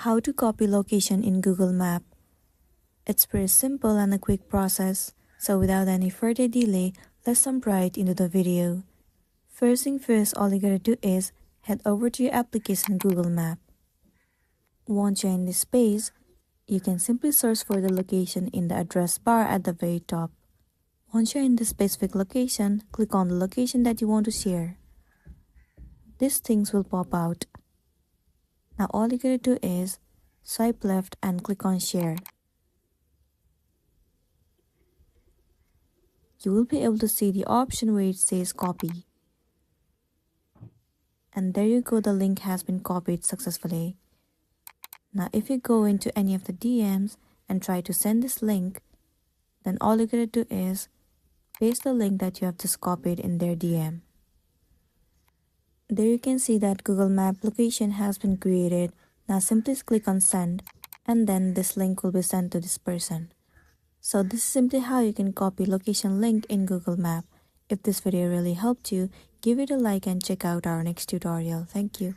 How to copy location in Google Map. It's pretty simple and a quick process, so without any further delay, let's jump right into the video. First thing first, all you gotta do is head over to your application Google Map. Once you're in this page, you can simply search for the location in the address bar at the very top. Once you're in the specific location, click on the location that you want to share. These things will pop out. Now all you gotta do is swipe left and click on share. You will be able to see the option where it says copy. And there you go, the link has been copied successfully. Now if you go into any of the DMs and try to send this link, then all you gotta do is paste the link that you have just copied in their DM. There you can see that Google Map location has been created. Now simply click on send and then this link will be sent to this person. So this is simply how you can copy location link in Google Map. If this video really helped you, give it a like and check out our next tutorial. Thank you.